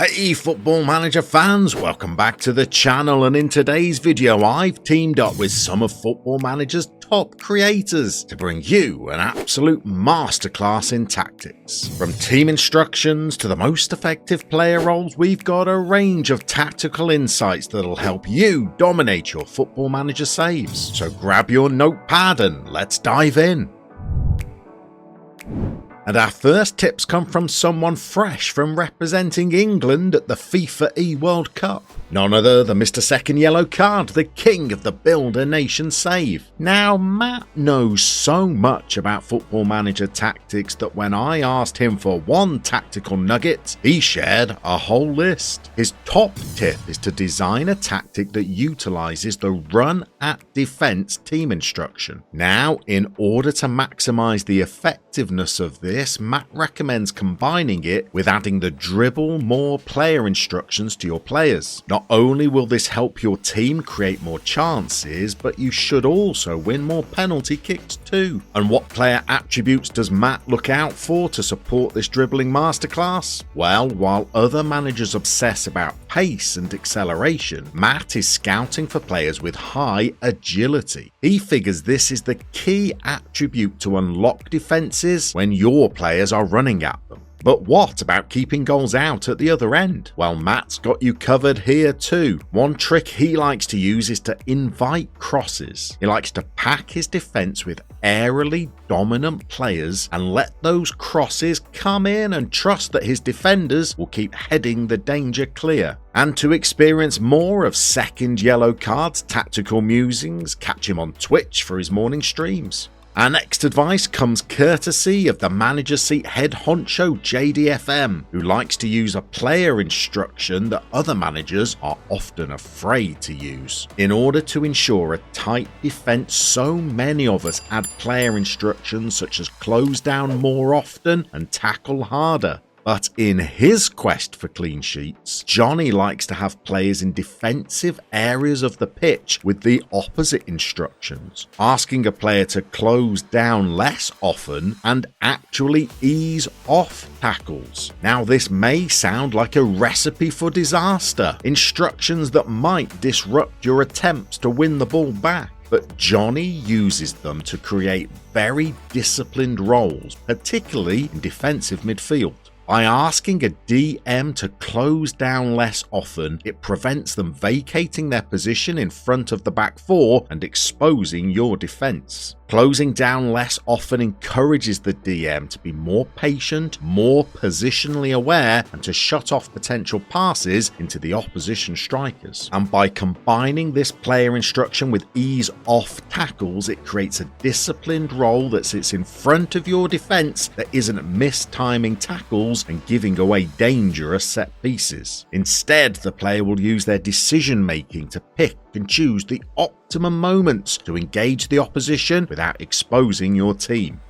Hey Football Manager fans, welcome back to the channel, and in today's video I've teamed up with some of Football Manager's top creators to bring you an absolute masterclass in tactics. From team instructions to the most effective player roles, we've got a range of tactical insights that'll help you dominate your Football Manager saves. So grab your notepad and let's dive in. And our first tips come from someone fresh from representing England at the FIFA E-World Cup. None other than Mr. Second Yellow Card, the king of the Builder Nation save. Now, Matt knows so much about Football Manager tactics that when I asked him for one tactical nugget, he shared a whole list. His top tip is to design a tactic that utilizes the run at defense team instruction. Now, in order to maximize the effectiveness of this, Matt recommends combining it with adding the dribble more player instructions to your players. Not only will this help your team create more chances, but you should also win more penalty kicks too. And what player attributes does Matt look out for to support this dribbling masterclass? Well, while other managers obsess about pace and acceleration, Matt is scouting for players with high agility. He figures this is the key attribute to unlock defenses when your players are running at them. But what about keeping goals out at the other end? Well, Matt's got you covered here too. One trick he likes to use is to invite crosses. He likes to pack his defense with aerially dominant players and let those crosses come in and trust that his defenders will keep heading the danger clear. And to experience more of Second Yellow Card's tactical musings, catch him on Twitch for his morning streams. Our next advice comes courtesy of the Manager Seat head honcho JDFM, who likes to use a player instruction that other managers are often afraid to use. In order to ensure a tight defense, so many of us add player instructions such as close down more often and tackle harder. But in his quest for clean sheets, Johnny likes to have players in defensive areas of the pitch with the opposite instructions, asking a player to close down less often and actually ease off tackles. Now, this may sound like a recipe for disaster, instructions that might disrupt your attempts to win the ball back. But Johnny uses them to create very disciplined roles, particularly in defensive midfield. By asking a DM to close down less often, it prevents them vacating their position in front of the back four and exposing your defense. Closing down less often encourages the DM to be more patient, more positionally aware, and to shut off potential passes into the opposition strikers. And by combining this player instruction with ease off tackles, it creates a disciplined role that sits in front of your defense that isn't mistiming tackles and giving away dangerous set pieces. Instead, the player will use their decision making to pick and choose the optimum moments to engage the opposition without exposing your team.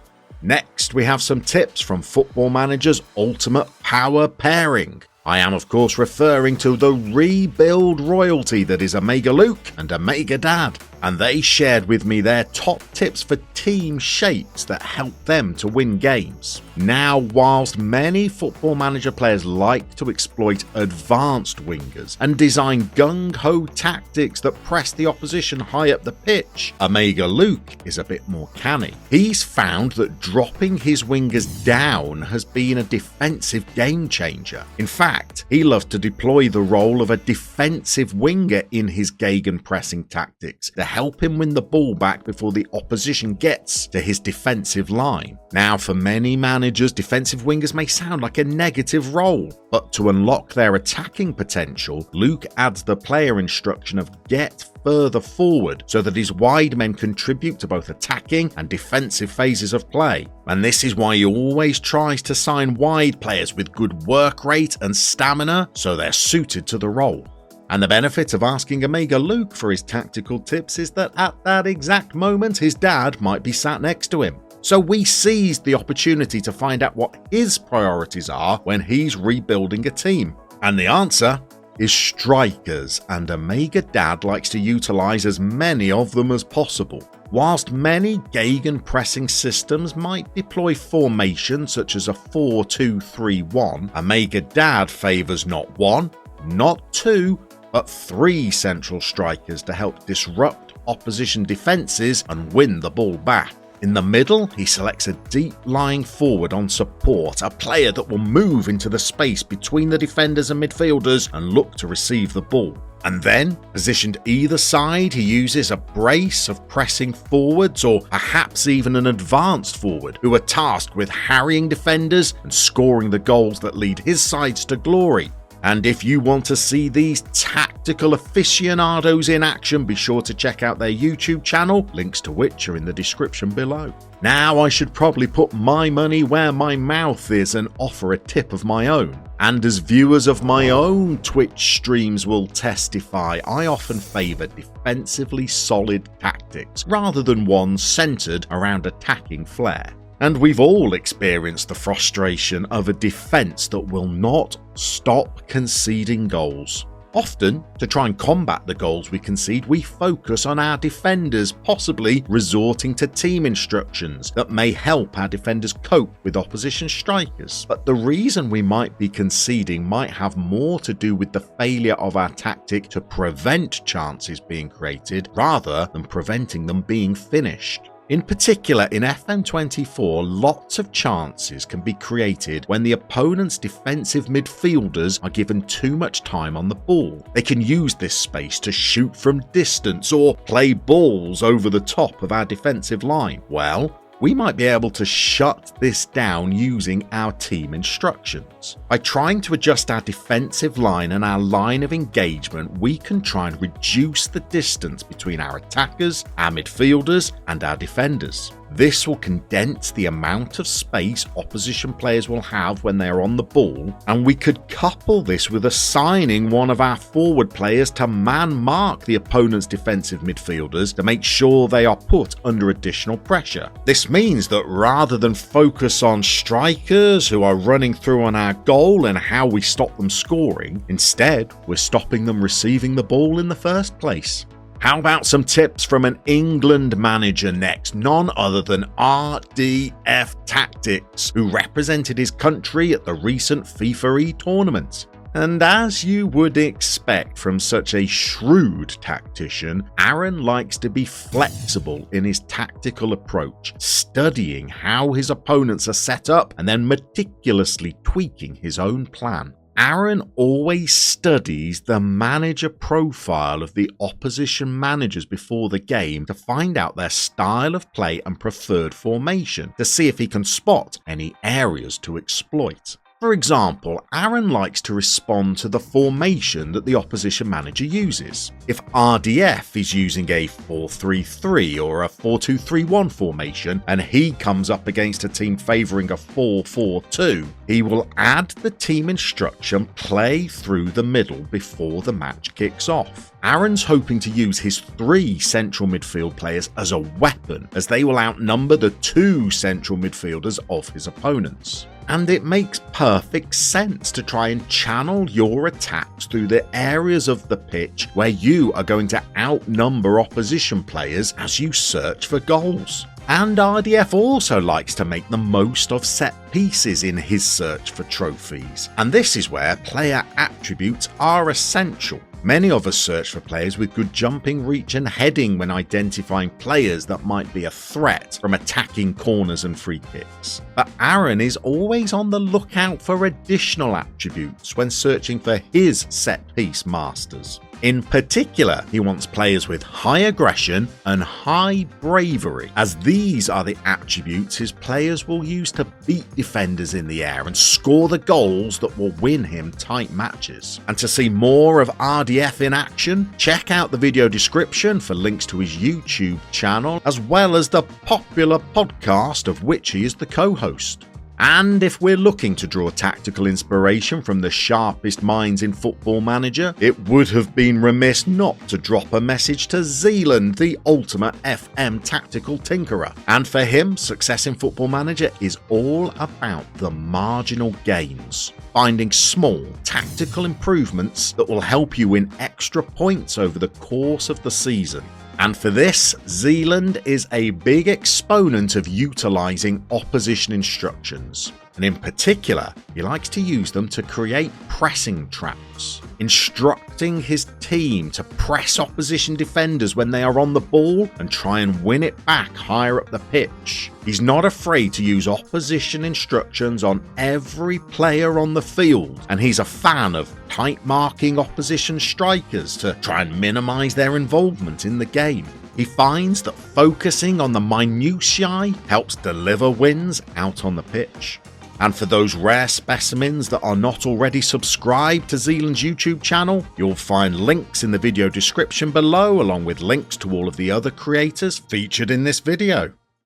Next, we have some tips from Football Manager's Ultimate Power Pairing. I am of course referring to the rebuild royalty that is Omega Luke and Omega Dad, and they shared with me their top tips for team shapes that help them to win games. Now, whilst many Football Manager players like to exploit advanced wingers and design gung-ho tactics that press the opposition high up the pitch, Omega Luke is a bit more canny. He's found that dropping his wingers down has been a defensive game changer. In fact, he loves to deploy the role of a defensive winger in his gegenpressing tactics to help him win the ball back before the opposition gets to his defensive line. Now, for many managers, defensive wingers may sound like a negative role, but to unlock their attacking potential, Luke adds the player instruction of get further forward so that his wide men contribute to both attacking and defensive phases of play. And this is why he always tries to sign wide players with good work rate and stamina so they're suited to the role. And the benefit of asking Omega Luke for his tactical tips is that at that exact moment his dad might be sat next to him. So we seized the opportunity to find out what his priorities are when he's rebuilding a team. And the answer is strikers, and Omega Dad likes to utilize as many of them as possible. Whilst many gegenpressing systems might deploy formations such as a 4-2-3-1, Omega Dad favours not one, not two, but three central strikers to help disrupt opposition defences and win the ball back. In the middle, he selects a deep-lying forward on support, a player that will move into the space between the defenders and midfielders and look to receive the ball. And then, positioned either side, he uses a brace of pressing forwards or perhaps even an advanced forward who are tasked with harrying defenders and scoring the goals that lead his sides to glory. And if you want to see these tactical aficionados in action, be sure to check out their YouTube channel, links to which are in the description below. Now I should probably put my money where my mouth is and offer a tip of my own. And as viewers of my own Twitch streams will testify, I often favour defensively solid tactics rather than ones centred around attacking flair. And we've all experienced the frustration of a defence that will not stop conceding goals. Often, to try and combat the goals we concede, we focus on our defenders, possibly resorting to team instructions that may help our defenders cope with opposition strikers. But the reason we might be conceding might have more to do with the failure of our tactic to prevent chances being created rather than preventing them being finished. In particular, in FM24, lots of chances can be created when the opponent's defensive midfielders are given too much time on the ball. They can use this space to shoot from distance or play balls over the top of our defensive line. Well, we might be able to shut this down using our team instructions. By trying to adjust our defensive line and our line of engagement, we can try and reduce the distance between our attackers, our midfielders, and our defenders. This will condense the amount of space opposition players will have when they are on the ball, and we could couple this with assigning one of our forward players to man-mark the opponent's defensive midfielders to make sure they are put under additional pressure. This means that rather than focus on strikers who are running through on our goal and how we stop them scoring, instead we're stopping them receiving the ball in the first place. How about some tips from an England manager next, none other than RDF Tactics, who represented his country at the recent FIFA E tournament. And as you would expect from such a shrewd tactician, Aaron likes to be flexible in his tactical approach, studying how his opponents are set up and then meticulously tweaking his own plan. Aaron always studies the manager profile of the opposition managers before the game to find out their style of play and preferred formation, to see if he can spot any areas to exploit. For example, Aaron likes to respond to the formation that the opposition manager uses. If RDF is using a 4-3-3 or a 4-2-3-1 formation and he comes up against a team favouring a 4-4-2, he will add the team instruction play through the middle before the match kicks off. Aaron's hoping to use his 3 central midfield players as a weapon, as they will outnumber the 2 central midfielders of his opponents. And it makes perfect sense to try and channel your attacks through the areas of the pitch where you are going to outnumber opposition players as you search for goals. And RDF also likes to make the most of set pieces in his search for trophies, and this is where player attributes are essential. Many of us search for players with good jumping, reach and heading when identifying players that might be a threat from attacking corners and free kicks. But Aaron is always on the lookout for additional attributes when searching for his set-piece masters. In particular, he wants players with high aggression and high bravery, as these are the attributes his players will use to beat defenders in the air and score the goals that will win him tight matches. And to see more of RDF in action, check out the video description for links to his YouTube channel, as well as the popular podcast of which he is the co-host. And if we're looking to draw tactical inspiration from the sharpest minds in Football Manager, it would have been remiss not to drop a message to Zealand, the ultimate FM tactical tinkerer. And for him, success in Football Manager is all about the marginal gains, finding small tactical improvements that will help you win extra points over the course of the season. And for this, Zealand is a big exponent of utilising opposition instructions. And in particular, he likes to use them to create pressing traps, instructing his team to press opposition defenders when they are on the ball and try and win it back higher up the pitch. He's not afraid to use opposition instructions on every player on the field, and he's a fan of tight marking opposition strikers to try and minimise their involvement in the game. He finds that focusing on the minutiae helps deliver wins out on the pitch. And for those rare specimens that are not already subscribed to Zealand's YouTube channel, you'll find links in the video description below, along with links to all of the other creators featured in this video.